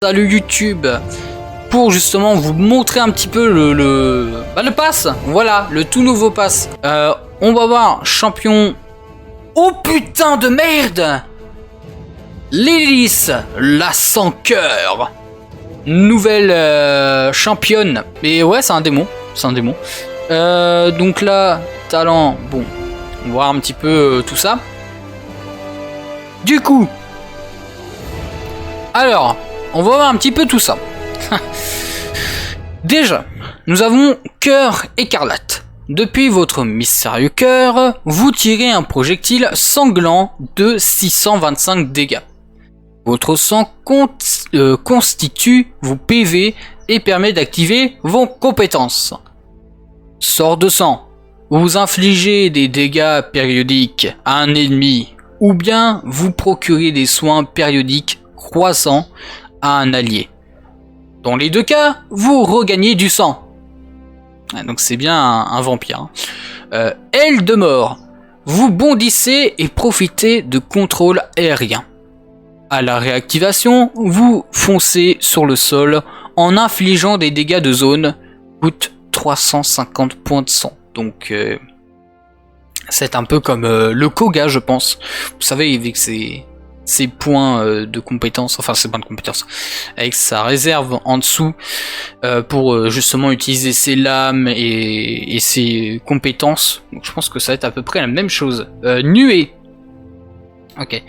salut YouTube, pour justement vous montrer un petit peu le pass, voilà, le tout nouveau pass. On va voir champion, oh putain de merde, Lilith, la sans cœur, nouvelle championne, et ouais c'est un démon, donc là, talent, bon, on va voir un petit peu tout ça. Du coup, alors, on va voir un petit peu tout ça. Déjà, nous avons Cœur Écarlate. Depuis votre mystérieux cœur, vous tirez un projectile sanglant de 625 dégâts. Votre sang constitue vos PV et permet d'activer vos compétences. Sort de sang. Vous infligez des dégâts périodiques à un ennemi ou bien vous procurez des soins périodiques croissants à un allié. Dans les deux cas, vous regagnez du sang. Donc c'est bien un vampire. Aile de mort. Vous bondissez et profitez de contrôle aérien. À la réactivation, vous foncez sur le sol en infligeant des dégâts de zone. Coûte 350 points de sang. Donc c'est un peu comme le Koga, je pense. Vous savez, avec ses points de compétences, enfin ses points de compétences, avec sa réserve en dessous pour justement utiliser ses lames et ses compétences. Donc je pense que ça va être à peu près la même chose. Nuée. Ok.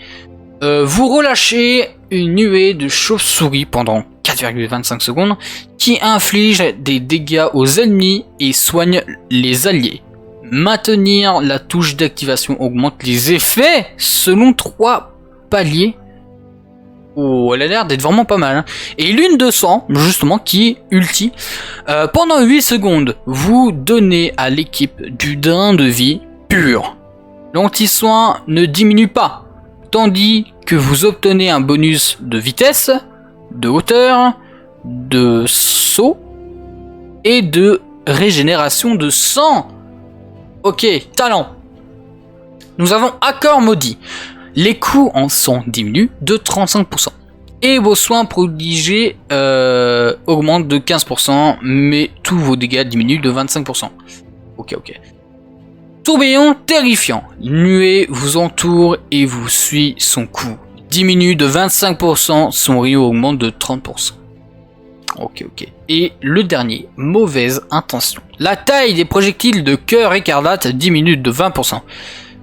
Vous relâchez une nuée de chauves-souris pendant 4,25 secondes qui inflige des dégâts aux ennemis et soigne les alliés. Maintenir la touche d'activation augmente les effets selon 3 paliers. Oh, elle a l'air d'être vraiment pas mal. Hein. Et lune de sang, justement, qui est ulti. Pendant 8 secondes, vous donnez à l'équipe du drain de vie pur. L'anti-soin ne diminue pas, tandis que vous obtenez un bonus de vitesse, de hauteur, de saut et de régénération de sang. Ok, talent. Nous avons accord maudit. Les coûts en sang diminuent de 35%. Et vos soins prodigés augmentent de 15%, mais tous vos dégâts diminuent de 25%. Ok. Tourbillon terrifiant. Nuée vous entoure et vous suit son coup. Diminue de 25%, son rayon augmente de 30%. Ok. Et le dernier, mauvaise intention. La taille des projectiles de Cœur Écarlate diminue de 20%.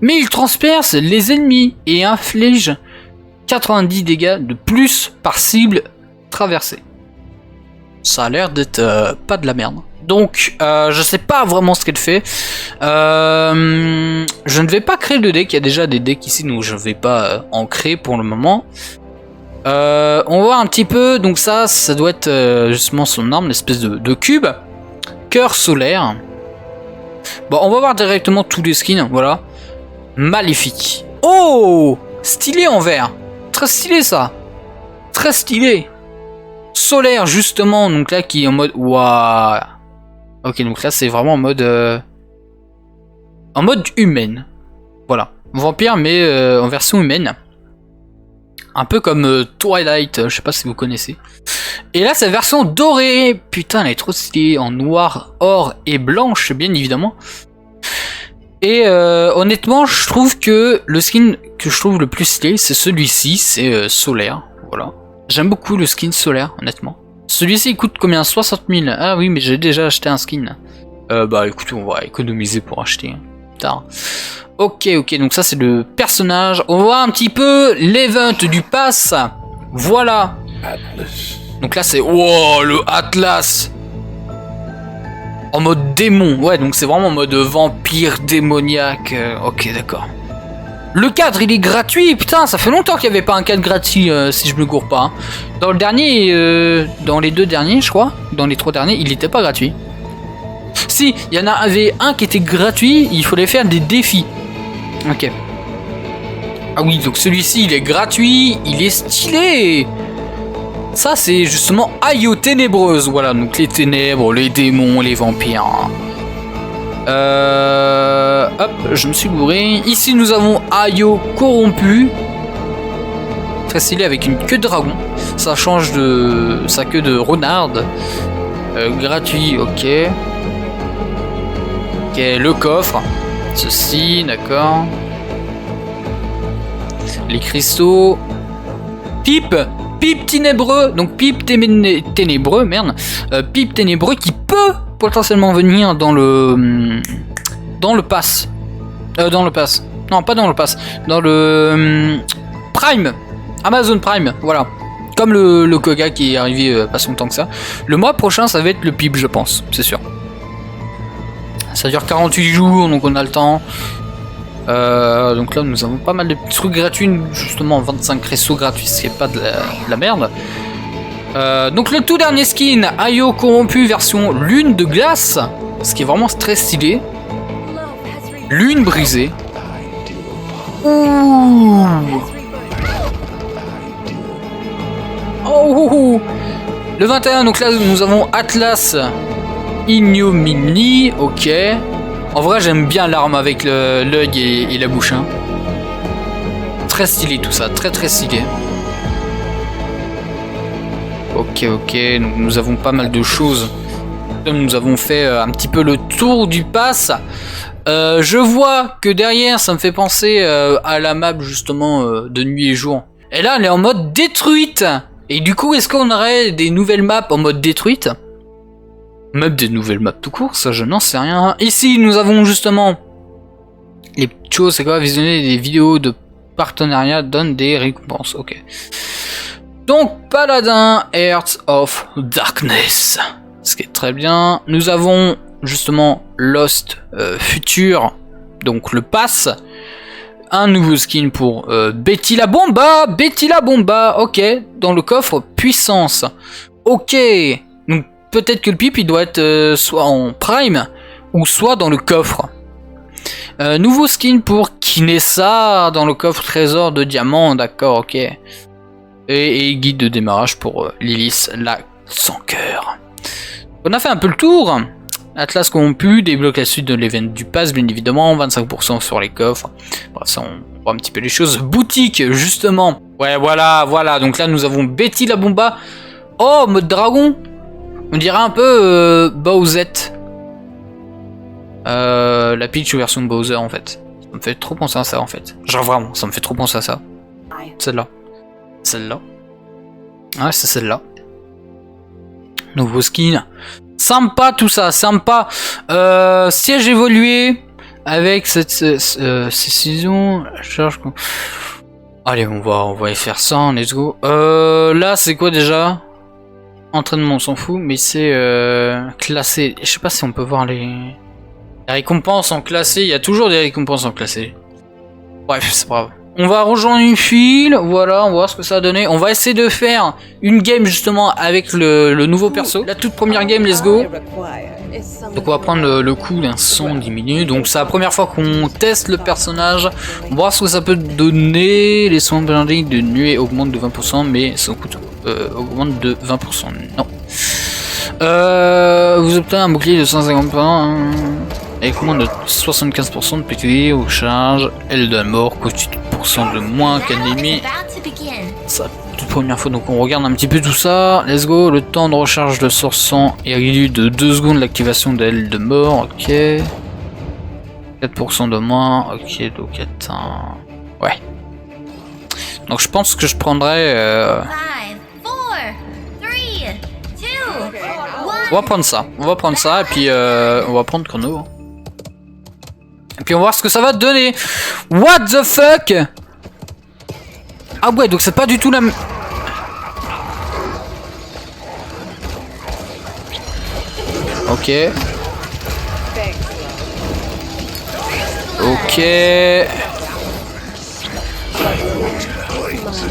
Mais il transperce les ennemis et inflige 90 dégâts de plus par cible traversée. Ça a l'air d'être pas de la merde. Donc, je sais pas vraiment ce qu'elle fait. Je ne vais pas créer de deck. Il y a déjà des decks ici, donc je ne vais pas en créer pour le moment. On va voir un petit peu. Donc ça doit être justement son arme, l'espèce de cube. Cœur solaire. Bon, on va voir directement tous les skins. Voilà. Maléfique. Oh, stylé en vert. Très stylé ça. Très stylé. Solaire justement. Donc là qui est en mode. Waouh. Ok, donc là c'est vraiment en mode humaine. Voilà. Vampire mais en version humaine. Un peu comme Twilight, je sais pas si vous connaissez. Et là, c'est la version dorée. Putain, elle est trop stylée. En noir, or et blanche, bien évidemment. Et honnêtement, je trouve que le skin que je trouve le plus stylé, c'est celui-ci. C'est solaire. Voilà. J'aime beaucoup le skin solaire, honnêtement. Celui-ci, il coûte combien? 60 000. Ah oui, mais j'ai déjà acheté un skin. Bah écoute, on va économiser pour acheter. Tard. Ok, donc ça c'est le personnage. On va voir un petit peu l'event du pass. Voilà. Atlas. Donc là c'est... Wow, le Atlas. En mode démon. Ouais, donc c'est vraiment en mode vampire démoniaque. Ok, d'accord. Le cadre, il est gratuit. Putain, ça fait longtemps qu'il n'y avait pas un cadre gratuit, si je me gourre pas. Hein. Dans le dernier... dans les 2 derniers, je crois. Dans les 3 derniers, il n'était pas gratuit. Si, il y en avait un qui était gratuit. Il fallait faire des défis. Ok. Ah oui, donc celui-ci, il est gratuit. Il est stylé. Ça, c'est justement Ayo Ténébreuse. Voilà, donc les ténèbres, les démons, les vampires. Hop, je me suis gouré. Ici, nous avons Ayo Corrompu. Très stylé avec une queue de dragon. Ça change de sa queue de renard. Gratuit, ok. Ok, le coffre. Ceci, d'accord. Les cristaux. Pipe. Pipe ténébreux. Donc pipe ténébreux, merde. Pipe ténébreux qui peut potentiellement venir dans le pass. Dans le pass. Non, pas dans le pass. Dans le Prime. Amazon Prime, voilà. Comme le Koga qui est arrivé pas si longtemps que ça. Le mois prochain, ça va être le pipe, je pense. C'est sûr. Ça dure 48 jours, donc on a le temps. Donc là, nous avons pas mal de petits trucs gratuits. Justement, 25 cristaux gratuits, ce qui est pas de la merde. Donc le tout dernier skin, Ayo corrompu version lune de glace. Ce qui est vraiment très stylé. Lune brisée. Ouh. Oh. Le 21, donc là nous avons Atlas Ignomini, ok. En vrai j'aime bien l'arme avec l'œil et la bouche. Hein. Très stylé tout ça, très stylé. Ok, donc nous avons pas mal de choses. Nous avons fait un petit peu le tour du pass. Je vois que derrière ça me fait penser à la map justement de nuit et jour. Et là elle est en mode détruite. Et du coup est-ce qu'on aurait des nouvelles maps en mode détruite? Même des nouvelles maps tout court, ça je n'en sais rien. Ici nous avons justement les petites choses, c'est quoi? Visionner des vidéos de partenariat donne des récompenses, ok. Donc Paladin Heart of Darkness, ce qui est très bien. Nous avons justement Lost Future, donc le pass. Un nouveau skin pour Betty la Bomba, ok. Dans le coffre puissance, ok. Donc peut-être que le pipe il doit être soit en prime ou soit dans le coffre. Nouveau skin pour Kinessa dans le coffre trésor de diamants, d'accord, ok. Et guide de démarrage pour Lilith la sans cœur. On a fait un peu le tour. Atlas corrompu, débloque la suite de l'event du pass, bien évidemment, 25% sur les coffres. Bref, ça on voit un petit peu les choses. Boutique, justement. Ouais, voilà. Donc là, nous avons Betty la Bomba. Oh, mode dragon. On dirait un peu Bowsette. La Peach version de Bowser, en fait. Ça me fait trop penser à ça, en fait. Genre vraiment, ça me fait trop penser à ça. Celle-là. Ouais, c'est celle-là. Nouveau skin. Sympa tout ça, sympa. Siège évolué avec cette saison. Allez, on va y faire ça. Let's go. Là, c'est quoi déjà? Entraînement, on s'en fout, mais c'est classé. Je sais pas si on peut voir les récompenses en classé. Il y a toujours des récompenses en classé. Bref, c'est pas grave. On va rejoindre une file, voilà, on va voir ce que ça a donné. On va essayer de faire une game justement avec le nouveau perso. La toute première game, let's go. Donc on va prendre le coup d'un son diminué. Donc c'est la première fois qu'on teste le personnage. On va voir ce que ça peut donner. Les sons de nuée augmentent de 20%, mais son coût augmente de 20%. Non. Vous obtenez un bouclier de 150 points. Avec moins de 75% de PQI au charge, elle de la mort, coûte 8% de moins qu'ennemi. Ça, toute première fois, donc on regarde un petit peu tout ça. Let's go, le temps de recharge de sort 100 est réduit de 2 secondes l'activation d'aile de mort, ok. 4% de moins, ok, donc attends. Ouais. Donc je pense que je prendrais... On va prendre ça, et puis on va prendre Chrono. Et puis on va voir ce que ça va donner. What the fuck? Ah ouais, donc c'est pas du tout la même... Ok.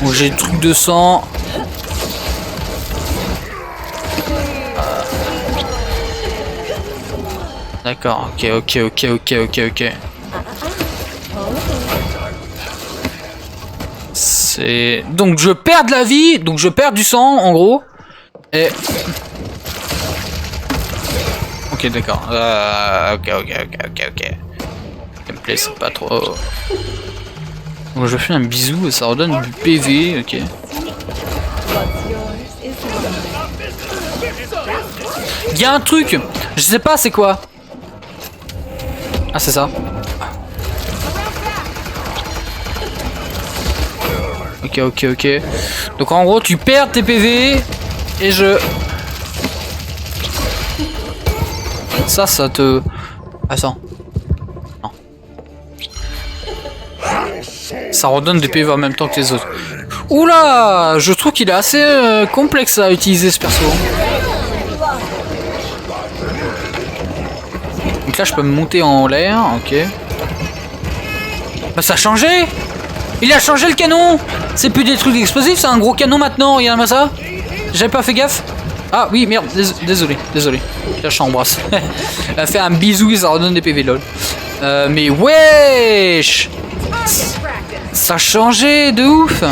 Bon, j'ai le truc de sang. D'accord, ok. C'est... Donc je perds de la vie, donc je perds du sang, en gros. Et... Ok, d'accord. Ok. Gameplay, c'est pas trop... Bon, je fais un bisou et ça redonne du PV, ok. Il y a un truc. Je sais pas c'est quoi. Ah c'est ça. Ok. Donc en gros tu perds tes PV. Et je... Ça te... Attends. Non. Ça redonne des PV en même temps que les autres. Oula, je trouve qu'il est assez complexe à utiliser ce perso. Donc là je peux me monter en l'air, ok. Bah ça a changé. Il a changé le canon. C'est plus des trucs explosifs, c'est un gros canon maintenant, regarde-moi ça. J'avais pas fait gaffe. Ah oui merde, désolé. Là je t'embrasse. Elle a fait un bisou et ça redonne des PV lol. Mais wesh, ça a changé de ouf.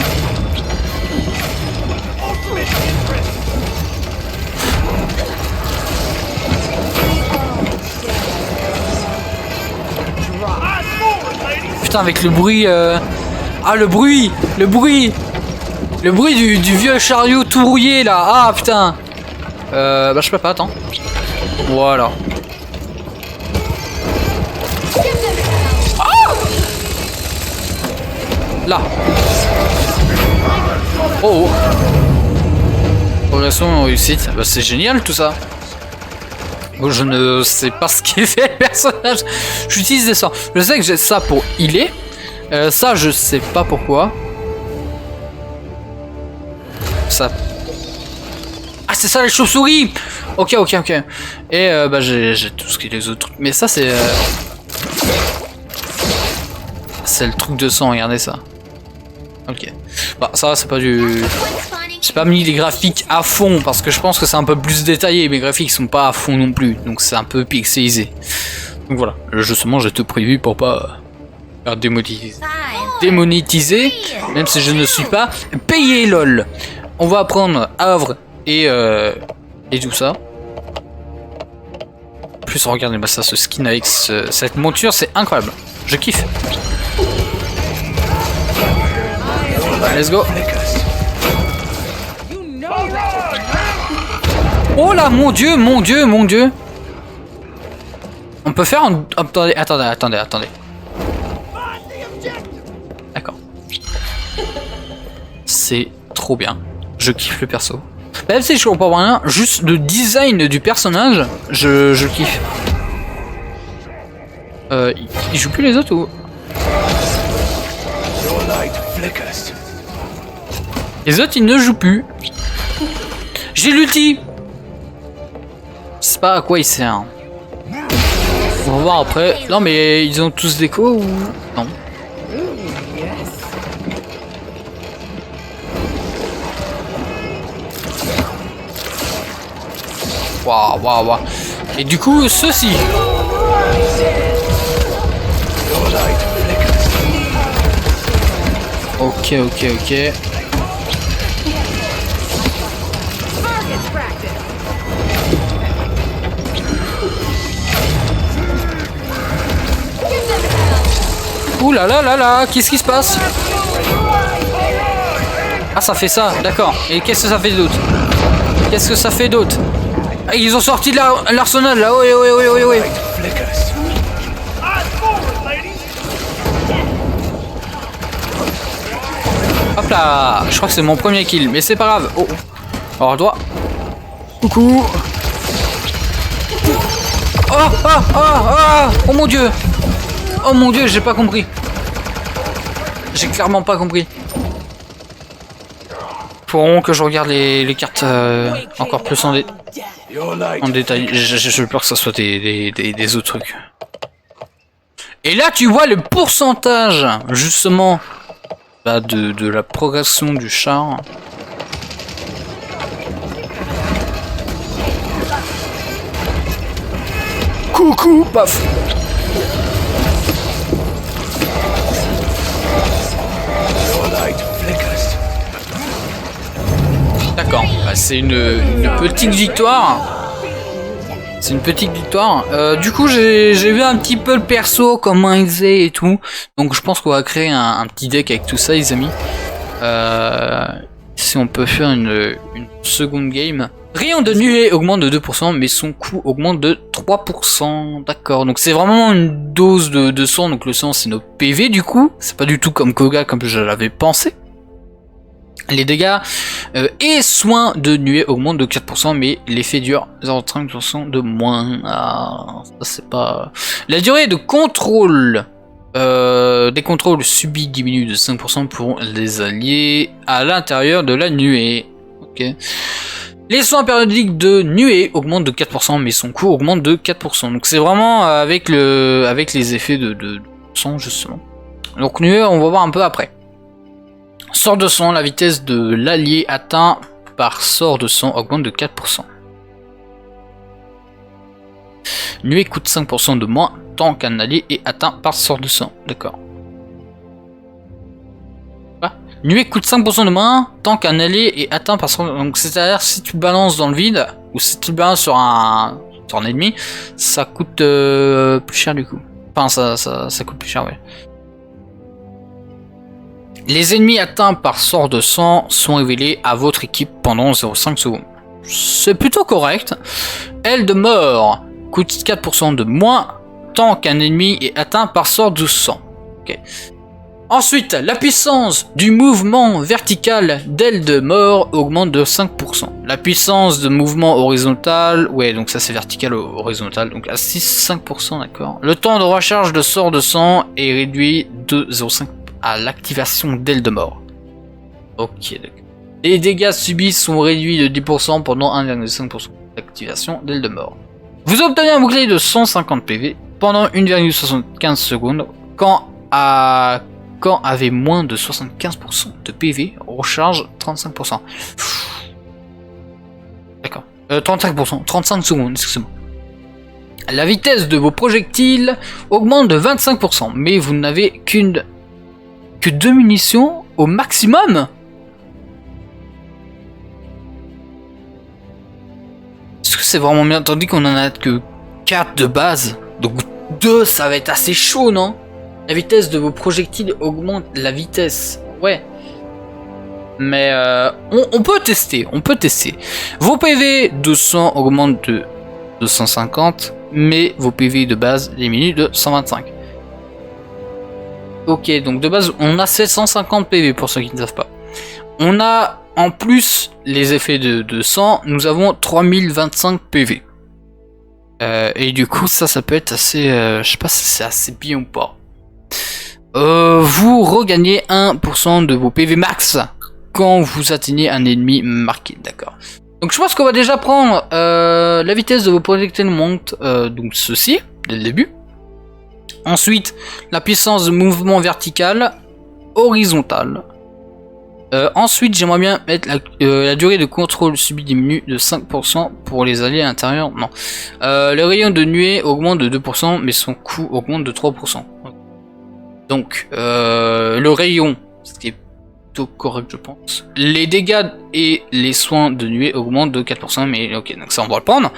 Putain avec le bruit Ah le bruit du vieux chariot tout rouillé là. Ah putain. Bah je peux pas, attends. Voilà. Ah là. Oh. Progression en réussite. Bah c'est génial tout ça. Bon, je ne sais pas ce qu'il fait le personnage. J'utilise des sorts. Je sais que j'ai ça pour healer. Ça je sais pas pourquoi. Ça. Ah c'est ça les chauves-souris. Ok. Et bah j'ai tout ce qui est les autres trucs. Mais ça c'est... C'est le truc de sang, regardez ça. Ok. Bah ça c'est pas du... J'ai pas mis les graphiques à fond parce que je pense que c'est un peu plus détaillé. Mes graphiques sont pas à fond non plus. Donc c'est un peu pixelisé. Donc voilà. Justement j'ai tout prévu pour pas faire démonétiser. Même si je ne suis pas payé lol. On va apprendre Havre et tout ça. En plus regardez-moi ça, ce skin avec cette monture c'est incroyable. Je kiffe. Let's go. Oh là, mon dieu. On peut faire un... Attendez. D'accord. C'est trop bien. Je kiffe le perso. Même si je comprends rien, juste le design du personnage, je kiffe. Il joue plus les autres ou... Les autres ils ne jouent plus. J'ai l'ulti. Je sais pas à quoi il sert. On va voir après. Non mais ils ont tous déco ou... Non. Waouh. Et du coup ceci. Ok. Ouh là, qu'est-ce qui se passe? Ah ça fait ça, d'accord. Et qu'est-ce que ça fait d'autre? Ah, ils ont sorti de l'arsenal là, oui. Hop là, je crois que c'est mon premier kill, mais c'est pas grave. Oh, alors toi. Coucou. Oh mon dieu, j'ai pas compris. J'ai clairement pas compris. Faut que je regarde les cartes encore plus en détail. J'ai peur que ça soit des autres trucs. Et là, tu vois le pourcentage, justement, bah, de la progression du char. Coucou, paf. D'accord, bah, c'est une petite victoire. C'est une petite victoire. Du coup, j'ai vu un petit peu le perso, comment il faisait et tout. Donc je pense qu'on va créer un petit deck avec tout ça, les amis. Si on peut faire une seconde game. Rayon de nuée augmente de 2%, mais son coût augmente de 3%. D'accord, donc c'est vraiment une dose de sang. Donc le sang, c'est nos PV du coup. C'est pas du tout comme Koga, comme je l'avais pensé. Les dégâts et soins de nuée augmentent de 4%, mais l'effet dure 0,5% de moins. Ah, ça c'est pas... La durée de contrôle des contrôles subis diminue de 5% pour les alliés à l'intérieur de la nuée. Ok. Les soins périodiques de nuée augmentent de 4%, mais son coût augmente de 4%. Donc c'est vraiment avec les effets de son justement. Donc nuée, on va voir un peu après. Sort de sang, la vitesse de l'allié atteint par sort de sang augmente de 4%. Nuée coûte 5% de moins tant qu'un allié est atteint par sort de sang. D'accord. Nuée coûte 5% de moins tant qu'un allié est atteint par sort de sang. Donc c'est-à-dire si tu balances dans le vide, ou si tu balances sur un ennemi, ça coûte plus cher du coup. Enfin ça coûte plus cher, ouais. Les ennemis atteints par sort de sang sont révélés à votre équipe pendant 0,5 secondes. C'est plutôt correct. Aile de mort coûte 4% de moins tant qu'un ennemi est atteint par sort de sang. Okay. Ensuite, la puissance du mouvement vertical d'aile de mort augmente de 5%. La puissance de mouvement horizontal, ouais, donc ça c'est vertical horizontal, donc à 5%, d'accord. Le temps de recharge de sort de sang est réduit de 0,5% à l'activation d'aile de mort. Ok, d'accord. Les dégâts subis sont réduits de 10% pendant 1,5% d'activation d'aile de mort. Vous obtenez un bouclier de 150 PV pendant 1,75 secondes quand avez moins de 75% de PV, recharge 35%. D'accord. 35%, 35 secondes, excusez-moi. La vitesse de vos projectiles augmente de 25%, mais vous n'avez que 2 munitions au maximum. Est-ce que c'est vraiment bien? Tandis qu'on en a que 4 de base. Donc 2, ça va être assez chaud, non? La vitesse de vos projectiles augmente la vitesse. Ouais. Mais on peut tester. On peut tester. Vos PV de 100 augmentent de 250. Mais vos PV de base diminuent de 125. Ok, donc de base, on a 750 PV pour ceux qui ne savent pas. On a en plus les effets de sang, nous avons 3025 PV. Et du coup, ça peut être assez... je sais pas si c'est assez bien ou pas. Vous regagnez 1% de vos PV max quand vous atteignez un ennemi marqué, d'accord. Donc je pense qu'on va déjà prendre la vitesse de vos projectiles monte, donc ceci, dès le début. Ensuite, la puissance de mouvement vertical, horizontal. Ensuite, j'aimerais bien mettre la durée de contrôle subie diminue de 5% pour les alliés à l'intérieur. Non. Le rayon de nuée augmente de 2%, mais son coût augmente de 3%. Donc, le rayon, ce qui est plutôt correct, je pense. Les dégâts et les soins de nuée augmentent de 4%, mais ok, donc ça on va le prendre.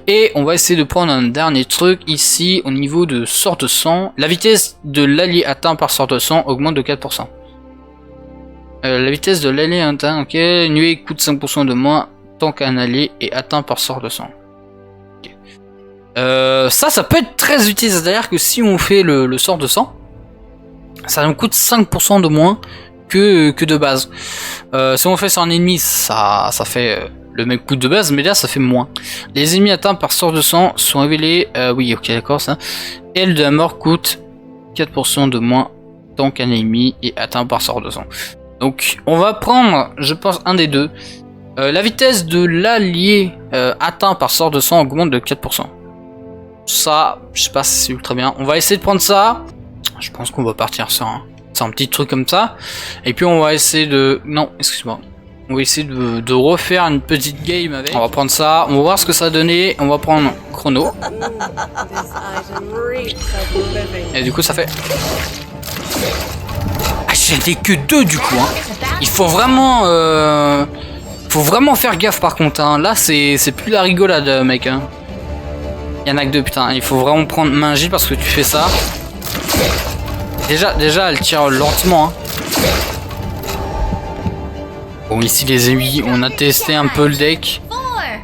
Et on va essayer de prendre un dernier truc ici au niveau de sort de sang. La vitesse de l'allié atteint par sort de sang augmente de 4%. La vitesse de l'allié atteint, ok, nuée coûte 5% de moins tant qu'un allié est atteint par sort de sang. Okay. Ça peut être très utile, c'est-à-dire que si on fait le sort de sang, ça nous coûte 5% de moins que de base. Si on fait sur un ennemi, ça fait le même coût de base, mais là ça fait moins. Les ennemis atteints par sort de sang sont révélés. Oui, ok, d'accord, ça. Aile de la mort coûte 4% de moins tant qu'un ennemi est atteint par sort de sang. Donc, on va prendre, je pense, un des deux. La vitesse de l'allié atteint par sort de sang augmente de 4%. Ça, je sais pas si c'est ultra bien. On va essayer de prendre ça. Je pense qu'on va partir sur un petit truc comme ça. Et puis on va essayer de... Non, excuse-moi. On va essayer de refaire une petite game avec. On va prendre ça. On va voir ce que ça a donné. On va prendre chrono. Et du coup ça fait... Ah, j'en ai que 2 du coup. Hein. Il faut vraiment... Faut vraiment faire gaffe par contre. Hein. Là c'est plus la rigolade mec. Hein. Il y en a que 2 putain. Il faut vraiment prendre main agile parce que tu fais ça. Déjà, elle tire lentement. Hein. Bon, ici les ennemis, on a testé un peu le deck.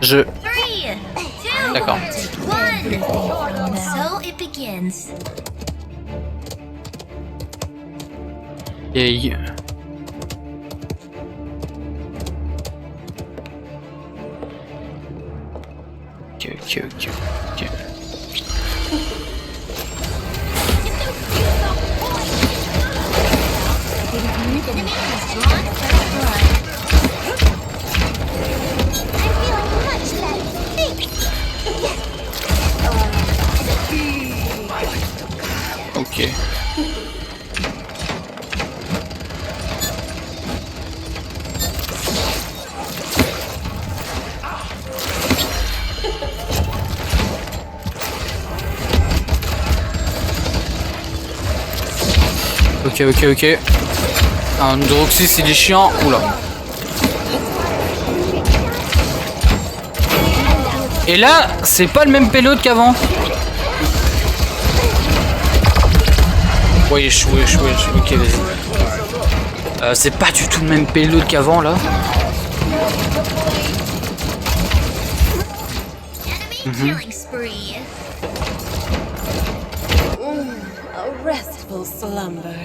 Je... Three, two, D'accord. one. So it begins. Et... Ok. Enemy has drawn first blood. I'm feeling much better. Ok. Ok. Un Droxys il est chiant. Oula. Et là, c'est pas le même payload qu'avant. Wesh. Ok, vas-y. C'est pas du tout le même payload qu'avant là. Enemy killing spree. A restful slumber.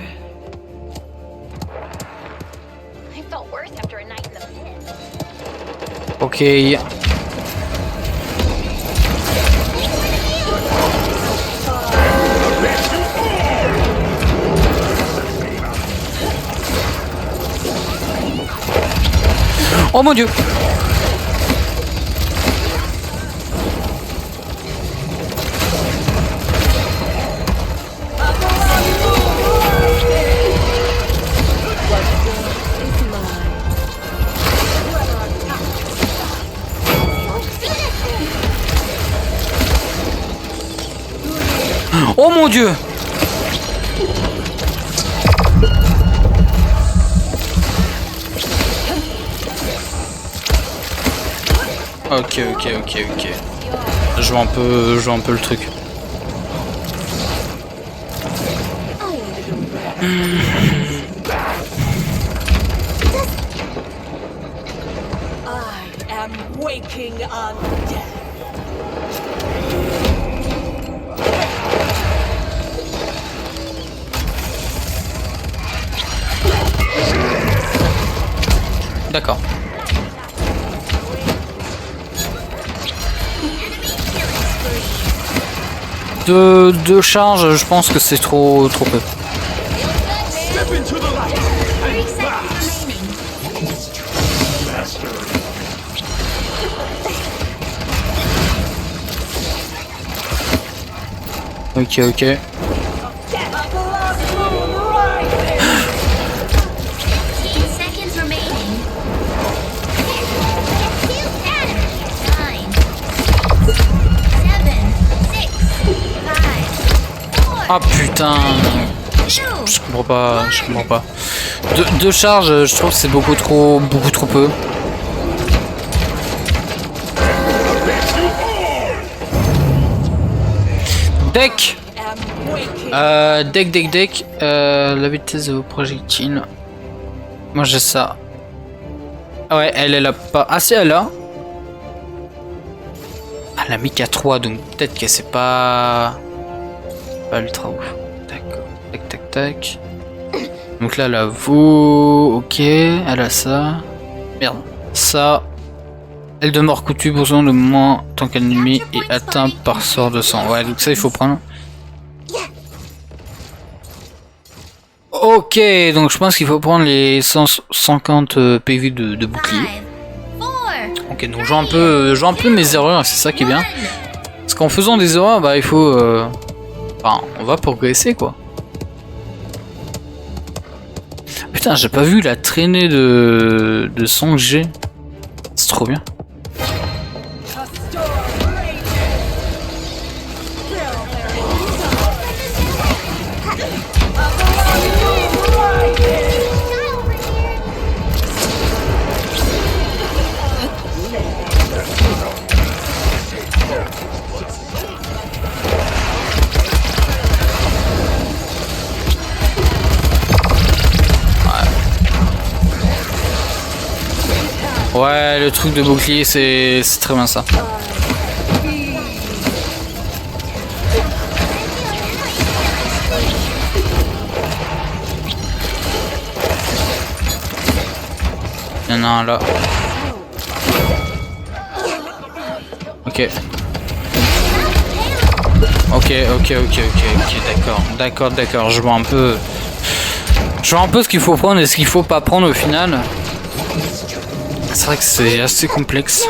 I felt worse after a night in the pit. Ok. Oh mon dieu. Oh mon dieu. Ok. Je vois un peu le truc. I am waking on death. D'accord. Deux charges, je pense que c'est trop peu. 30 seconds remaining. Ok. Seconds remaining. 9, 7, 6, 5, 4, Ah putain. Je comprends pas. Deux charges, je trouve que c'est beaucoup trop peu. Deck. Deck. La vitesse de vos projectiles. Moi j'ai ça. Ah ouais, elle a pas. Ah si, elle a. Elle a mis qu'à 3, donc peut-être que c'est pas ultra ouf. D'accord. Tac. Donc là, elle a vous. Ok, elle a ça. Merde. Ça. Elle de mort coûtue, besoin de moins tant qu'un ennemi est atteint par sort de sang. Ouais, donc ça, il faut prendre. Ok, donc je pense qu'il faut prendre les 150 PV de bouclier. 5, 4, Ok, donc je vois un peu mes erreurs, c'est ça qui est bien. Parce qu'en faisant des erreurs, bah il faut... Enfin, on va progresser quoi. Putain, j'ai pas vu la traînée de sang que j'ai. C'est trop bien. Ouais, le truc de bouclier, c'est très bien ça. Il y en a un là. Ok. Ok, d'accord, je vois un peu... Je vois un peu ce qu'il faut prendre et ce qu'il faut pas prendre au final. C'est vrai que c'est assez complexe.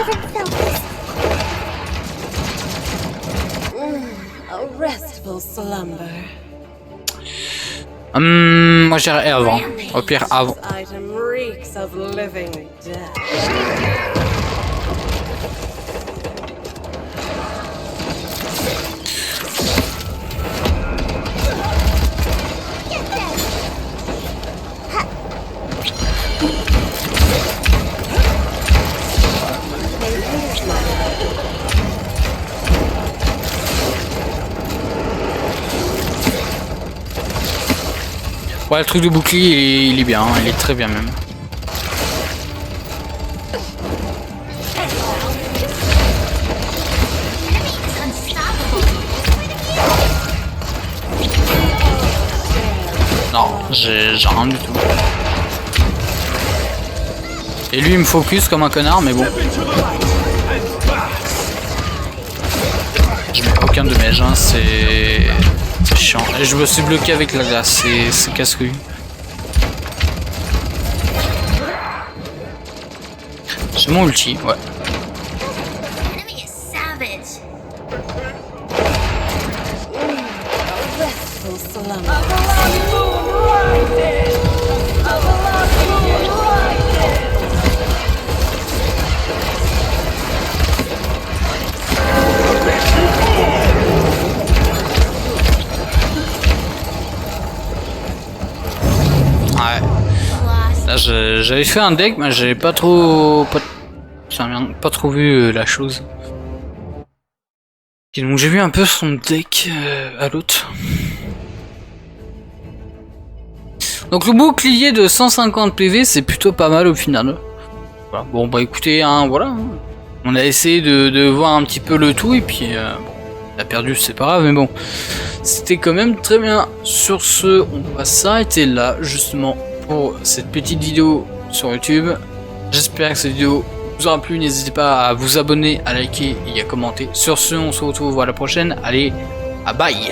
A restful slumber. Moi j'irais avant. Au pire avant. This item reeks of living death. Ouais, le truc de bouclier, il est bien, il est très bien même. Non, j'ai rien du tout. Et lui, il me focus comme un connard, mais bon. Je mets aucun de mes gens, c'est chiant. Et je me suis bloqué avec la glace, c'est casse-couille. C'est mon ulti, ouais. Enemy is savage. Restful slumber. Ouais. Là, j'avais fait un deck, mais j'avais pas trop... Pas trop vu la chose. Et donc j'ai vu un peu son deck à l'autre. Donc le bouclier de 150 PV, c'est plutôt pas mal au final. Voilà. Bon bah écoutez, hein, voilà. Hein. On a essayé de voir un petit peu le tout et puis bon, on a perdu, c'est pas grave, mais bon. C'était quand même très bien. Sur ce, on va s'arrêter là justement pour cette petite vidéo sur YouTube. J'espère que cette vidéo vous aura plu. N'hésitez pas à vous abonner, à liker et à commenter. Sur ce, on se retrouve à la prochaine. Allez, à bye.